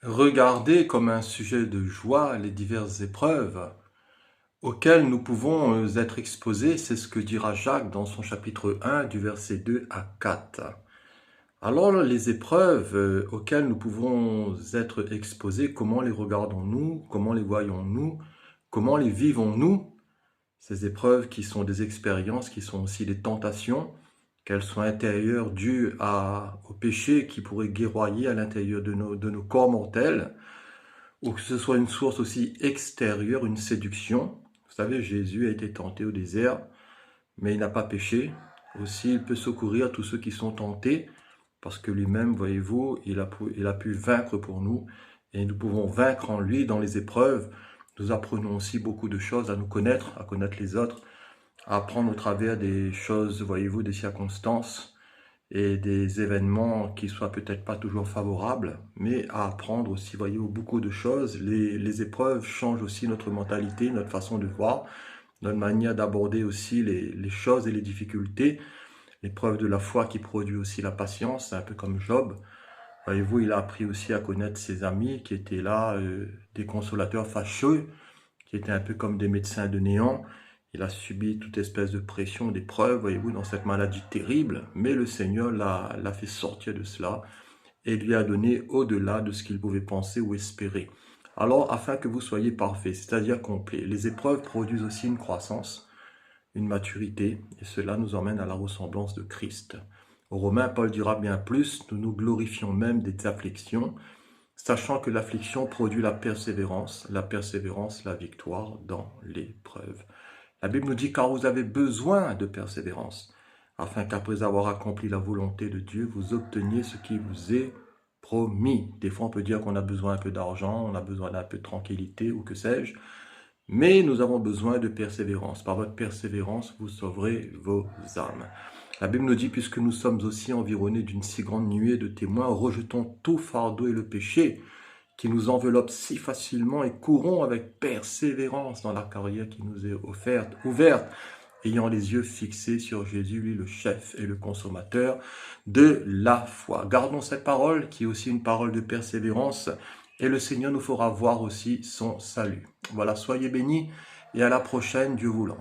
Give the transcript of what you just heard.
Regardez comme un sujet de joie les diverses épreuves auxquelles nous pouvons être exposés, c'est ce que dira Jacques dans son chapitre 1 du verset 2 à 4. Alors les épreuves auxquelles nous pouvons être exposés, comment les regardons-nous, comment les voyons-nous, comment les vivons-nous? Ces épreuves qui sont des expériences, qui sont aussi des tentations, qu'elles soient intérieures dues au péché qui pourrait guerroyer à l'intérieur de nos corps mortels, ou que ce soit une source aussi extérieure, une séduction. Vous savez, Jésus a été tenté au désert, mais il n'a pas péché. Aussi, il peut secourir tous ceux qui sont tentés, parce que lui-même, voyez-vous, il a pu vaincre pour nous, et nous pouvons vaincre en lui dans les épreuves. Nous apprenons aussi beaucoup de choses à nous connaître, à connaître les autres, à apprendre au travers des choses, voyez-vous, des circonstances, et des événements qui soient peut-être pas toujours favorables, mais à apprendre aussi, voyez-vous, beaucoup de choses. Les épreuves changent aussi notre mentalité, notre façon de voir, notre manière d'aborder aussi les choses et les difficultés. L'épreuve de la foi qui produit aussi la patience, c'est un peu comme Job. Voyez-vous, il a appris aussi à connaître ses amis qui étaient là, des consolateurs fâcheux, qui étaient un peu comme des médecins de néant. Il a subi toute espèce de pression, d'épreuve, voyez-vous, dans cette maladie terrible, mais le Seigneur l'a fait sortir de cela et lui a donné au-delà de ce qu'il pouvait penser ou espérer. Alors, afin que vous soyez parfaits, c'est-à-dire complets, les épreuves produisent aussi une croissance, une maturité, et cela nous emmène à la ressemblance de Christ. Aux Romains, Paul dira bien plus, nous nous glorifions même des afflictions, sachant que l'affliction produit la persévérance, la victoire dans l'épreuve. La Bible nous dit, car vous avez besoin de persévérance, afin qu'après avoir accompli la volonté de Dieu, vous obteniez ce qui vous est promis. Des fois, on peut dire qu'on a besoin un peu d'argent, on a besoin d'un peu de tranquillité, ou que sais-je, mais nous avons besoin de persévérance. Par votre persévérance, vous sauverez vos âmes. La Bible nous dit, puisque nous sommes aussi environnés d'une si grande nuée de témoins, rejetons tout fardeau et le péché qui nous enveloppe si facilement et courons avec persévérance dans la carrière qui nous est ouverte, ayant les yeux fixés sur Jésus, lui le chef et le consommateur de la foi. Gardons cette parole qui est aussi une parole de persévérance et le Seigneur nous fera voir aussi son salut. Voilà, soyez bénis et à la prochaine, Dieu voulant.